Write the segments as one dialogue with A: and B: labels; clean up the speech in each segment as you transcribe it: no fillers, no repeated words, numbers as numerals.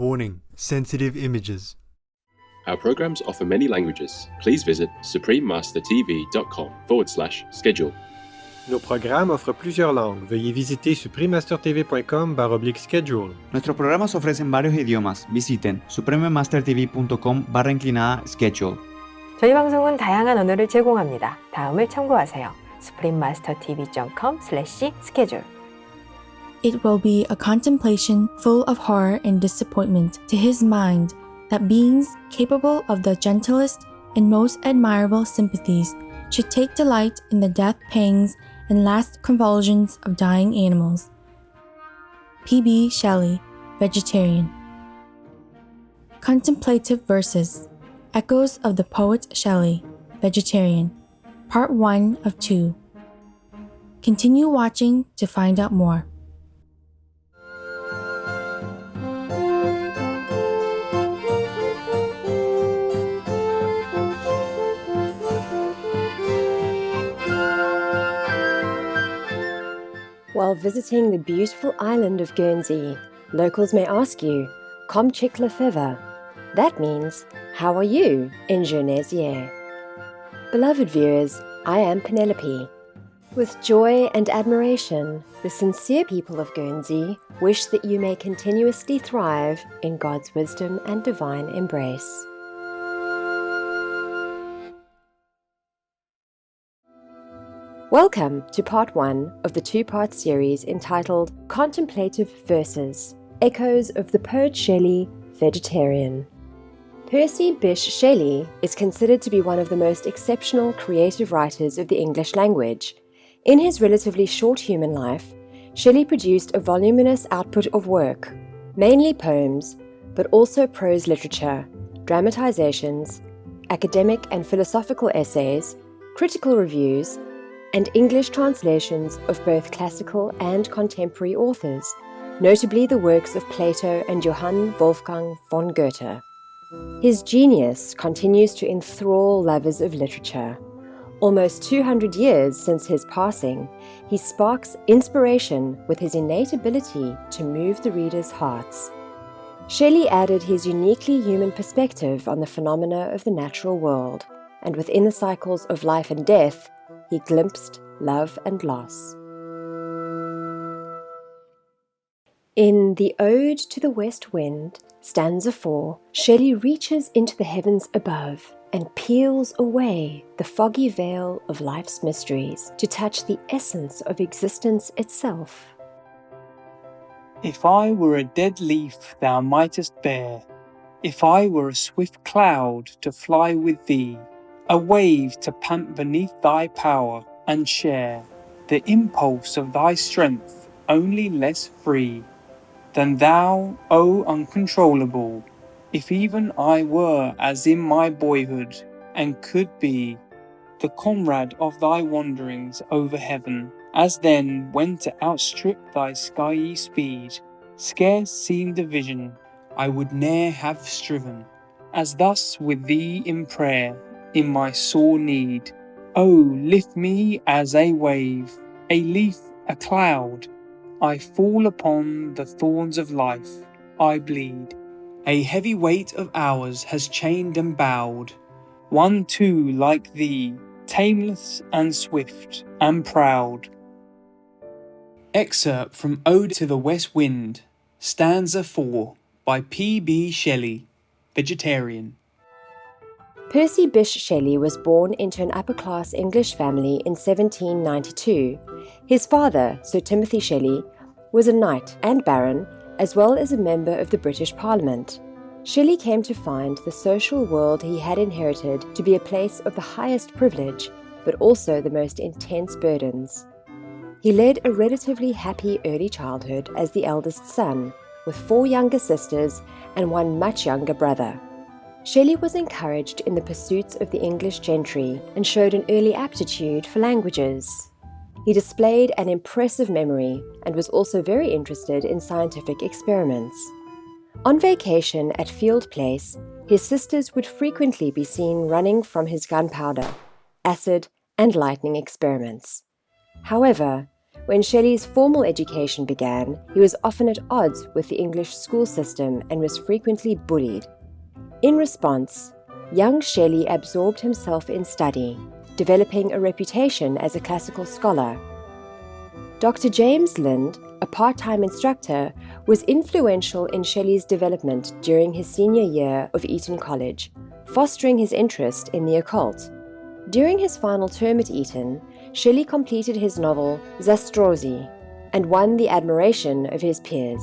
A: Warning: sensitive images.
B: Our programs offer many languages. Please visit suprememastertv.com/schedule.
C: Nos programas offrent plusieurs langues. Veuillez visiter suprememastertv.com/schedule.
D: Nuestros programas ofrecen varios idiomas. Visiten suprememastertv.com/schedule.
E: 저희 방송은 다양한 언어를 제공합니다. 다음을 참고하세요. suprememastertv.com/schedule.
F: It will be a contemplation full of horror and disappointment to his mind that beings capable of the gentlest and most admirable sympathies should take delight in the death pangs and last convulsions of dying animals. P.B. Shelley, Vegetarian. Contemplative Verses, Echoes of the Poet Shelley, Vegetarian, Part 1 of 2. Continue watching to find out more.
G: While visiting the beautiful island of Guernsey, locals may ask you, "Comme chic la fever?" That means, "How are you?" in Jeunesier. Beloved viewers, I am Penelope. With joy and admiration, the sincere people of Guernsey wish that you may continuously thrive in God's wisdom and divine embrace. Welcome to part 1 of the two-part series entitled Contemplative Verses, Echoes of the Poet Shelley, Vegetarian. Percy Bysshe Shelley is considered to be one of the most exceptional creative writers of the English language. In his relatively short human life, Shelley produced a voluminous output of work, mainly poems, but also prose literature, dramatizations, academic and philosophical essays, critical reviews, and English translations of both classical and contemporary authors, notably the works of Plato and Johann Wolfgang von Goethe. His genius continues to enthrall lovers of literature. Almost 200 years since his passing, he sparks inspiration with his innate ability to move the reader's hearts. Shelley added his uniquely human perspective on the phenomena of the natural world, and within the cycles of life and death, he glimpsed love and loss. In The Ode to the West Wind, stanza 4, Shelley reaches into the heavens above and peels away the foggy veil of life's mysteries to touch the essence of existence itself.
H: If I were a dead leaf thou mightest bear, if I were a swift cloud to fly with thee, a wave to pant beneath thy power and share the impulse of thy strength, only less free than thou, O uncontrollable, if even I were as in my boyhood and could be the comrade of thy wanderings over heaven, as then when to outstrip thy skyey speed scarce seemed a vision I would ne'er have striven, as thus with thee in prayer in my sore need, O lift me as a wave, a leaf, a cloud, I fall upon the thorns of life, I bleed. A heavy weight of hours has chained and bowed, one too like thee, tameless and swift and proud. Excerpt from Ode to the West Wind, stanza 4, by P.B. Shelley, Vegetarian.
G: Percy Bysshe Shelley was born into an upper-class English family in 1792. His father, Sir Timothy Shelley, was a knight and baron, as well as a member of the British Parliament. Shelley came to find the social world he had inherited to be a place of the highest privilege, but also the most intense burdens. He led a relatively happy early childhood as the eldest son, with 4 younger sisters and 1 much younger brother. Shelley was encouraged in the pursuits of the English gentry and showed an early aptitude for languages. He displayed an impressive memory and was also very interested in scientific experiments. On vacation at Field Place, his sisters would frequently be seen running from his gunpowder, acid, and lightning experiments. However, When Shelley's formal education began, he was often at odds with the English school system and was frequently bullied. In response, young Shelley absorbed himself in study, developing a reputation as a classical scholar. Dr. James Lind, a part-time instructor, was influential in Shelley's development during his senior year of Eton College, fostering his interest in the occult. During his final term at Eton, Shelley completed his novel Zastrozzi and won the admiration of his peers.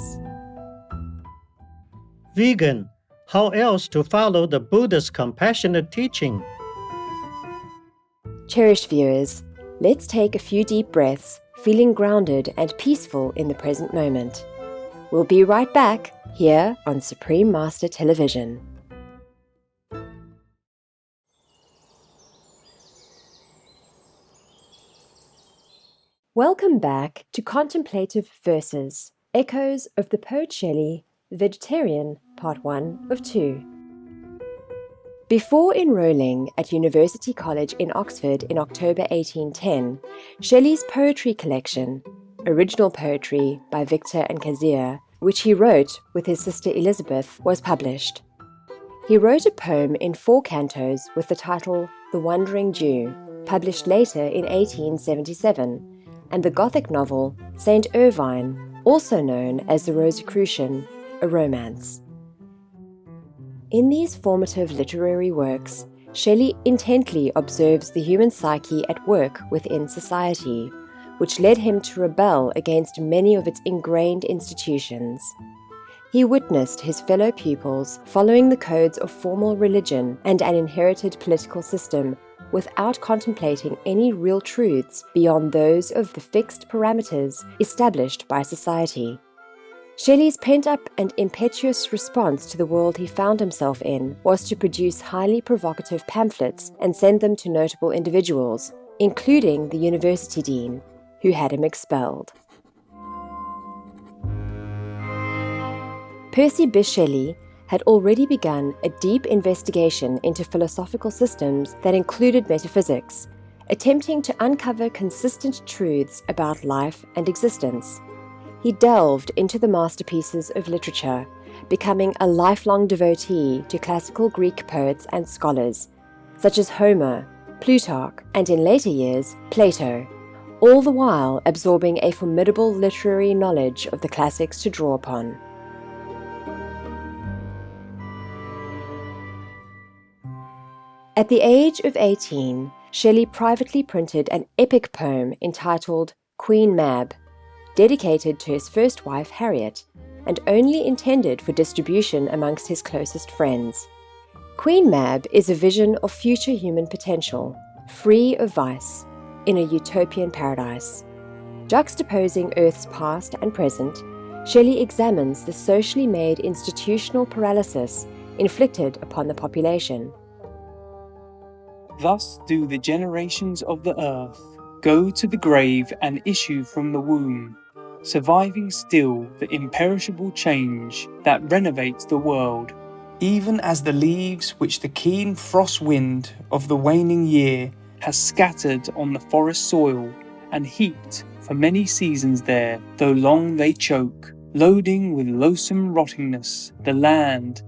I: Vegan, how else to follow the Buddha's compassionate teaching?
G: Cherished viewers, let's take a few deep breaths, feeling grounded and peaceful in the present moment. We'll be right back here on Supreme Master Television. Welcome back to Contemplative Verses, Echoes of the Poet Shelley, Vegetarian, Part 1 of 2. Before enrolling at University College in Oxford in October 1810, Shelley's poetry collection, Original Poetry by Victor and Kezia, which he wrote with his sister Elizabeth, was published. He wrote a poem in 4 cantos with the title The Wandering Jew, published later in 1877, and the Gothic novel St. Irvyne, also known as the Rosicrucian, a romance. In these formative literary works, Shelley intently observes the human psyche at work within society, which led him to rebel against many of its ingrained institutions. He witnessed his fellow pupils following the codes of formal religion and an inherited political system without contemplating any real truths beyond those of the fixed parameters established by society. Shelley's pent-up and impetuous response to the world he found himself in was to produce highly provocative pamphlets and send them to notable individuals, including the university dean, who had him expelled. Percy Bysshe Shelley had already begun a deep investigation into philosophical systems that included metaphysics, attempting to uncover consistent truths about life and existence. He delved into the masterpieces of literature, becoming a lifelong devotee to classical Greek poets and scholars, such as Homer, Plutarch, and in later years, Plato, all the while absorbing a formidable literary knowledge of the classics to draw upon. At the age of 18, Shelley privately printed an epic poem entitled Queen Mab, dedicated to his first wife Harriet, and only intended for distribution amongst his closest friends. Queen Mab is a vision of future human potential, free of vice, in a utopian paradise. Juxtaposing Earth's past and present, Shelley examines the socially made institutional paralysis inflicted upon the population.
H: Thus do the generations of the earth go to the grave and issue from the womb, surviving still the imperishable change that renovates the world, even as the leaves which the keen frost wind of the waning year has scattered on the forest soil and heaped for many seasons there, though long they choke, loading with loathsome rottingness the land,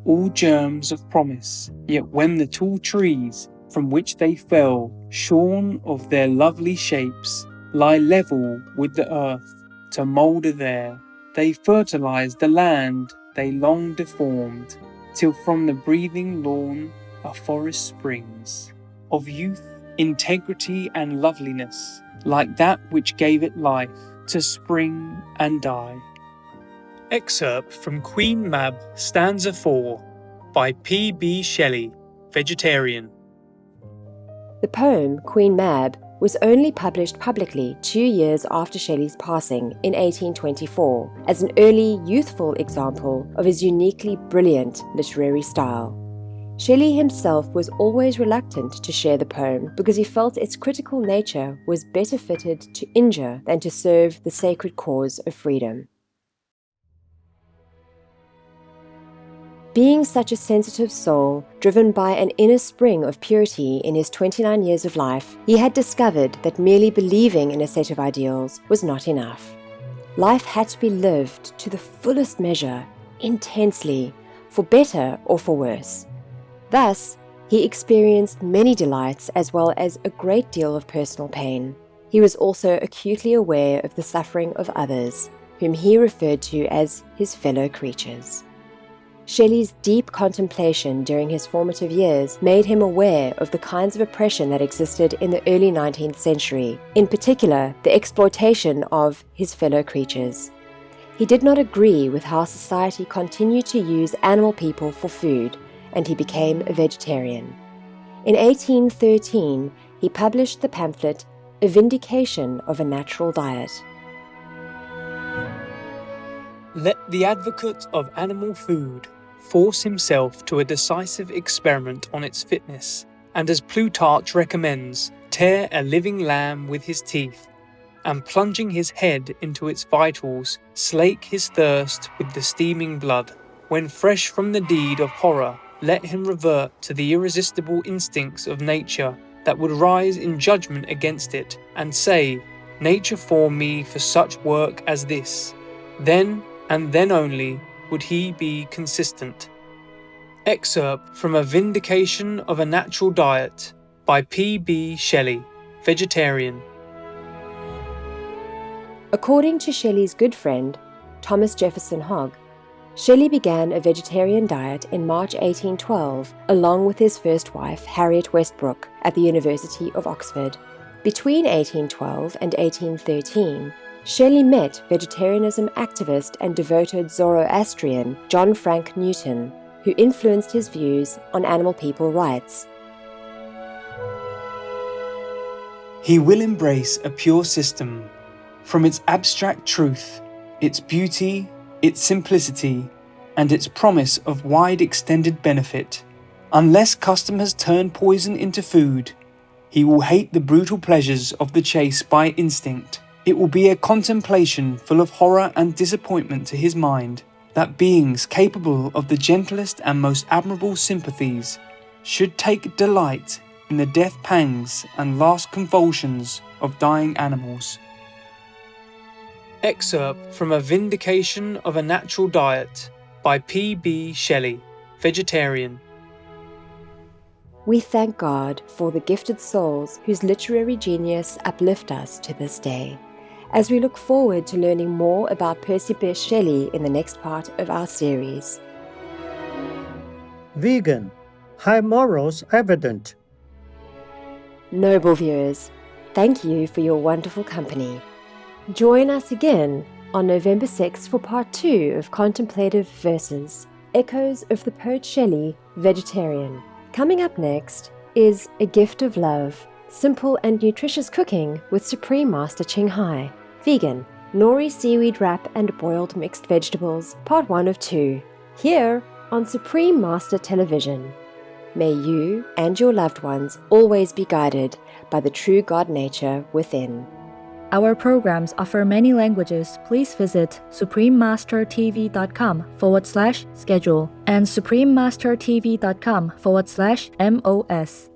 H: all germs of promise. Yet when the tall trees from which they fell, shorn of their lovely shapes, lie level with the earth to moulder there, they fertilize the land they long deformed, till from the breathing lawn a forest springs, of youth, integrity and loveliness, like that which gave it life, to spring and die. Excerpt from Queen Mab, stanza 4, by P.B. Shelley, Vegetarian.
G: The poem Queen Mab was only published publicly 2 years after Shelley's passing in 1824 as an early, youthful example of his uniquely brilliant literary style. Shelley himself was always reluctant to share the poem because he felt its critical nature was better fitted to injure than to serve the sacred cause of freedom. Being such a sensitive soul, driven by an inner spring of purity in his 29 years of life, he had discovered that merely believing in a set of ideals was not enough. Life had to be lived to the fullest measure, intensely, for better or for worse. Thus, he experienced many delights as well as a great deal of personal pain. He was also acutely aware of the suffering of others, whom he referred to as his fellow creatures. Shelley's deep contemplation during his formative years made him aware of the kinds of oppression that existed in the early 19th century, in particular the exploitation of his fellow creatures. He did not agree with how society continued to use animal people for food, and he became a vegetarian. In 1813, he published the pamphlet A Vindication of a Natural Diet.
H: Let the advocate of animal food force himself to a decisive experiment on its fitness, and as Plutarch recommends, tear a living lamb with his teeth, and plunging his head into its vitals, slake his thirst with the steaming blood. When fresh from the deed of horror, let him revert to the irresistible instincts of nature that would rise in judgment against it, and say, Nature formed me for such work as this. Then, and then only, would he be consistent. Excerpt from A Vindication of a Natural Diet by P.B. Shelley, vegetarian.
G: According to Shelley's good friend, Thomas Jefferson Hogg, Shelley began a vegetarian diet in March 1812, along with his first wife, Harriet Westbrook, at the University of Oxford. Between 1812 and 1813, Shelley met vegetarianism activist and devoted Zoroastrian John Frank Newton, who influenced his views on animal people rights.
H: He will embrace a pure system, from its abstract truth, its beauty, its simplicity, and its promise of wide extended benefit. Unless custom has turned poison into food, he will hate the brutal pleasures of the chase by instinct. It will be a contemplation full of horror and disappointment to his mind, that beings capable of the gentlest and most admirable sympathies should take delight in the death pangs and last convulsions of dying animals. Excerpt from A Vindication of a Natural Diet by P.B. Shelley, vegetarian.
G: We thank God for the gifted souls whose literary genius uplift us to this day, as we look forward to learning more about Percy Bysshe Shelley in the next part of our series.
I: Vegan. High morals evident.
G: Noble viewers, thank you for your wonderful company. Join us again on November 6th for part 2 of Contemplative Verses, Echoes of the Poet Shelley, Vegetarian. Coming up next is A Gift of Love, simple and nutritious cooking with Supreme Master Ching Hai, vegan, nori seaweed wrap and boiled mixed vegetables, part 1 of 2, here on Supreme Master Television. May you and your loved ones always be guided by the true God nature within.
J: Our programs offer many languages. Please visit suprememastertv.com/schedule and suprememastertv.com/MOS.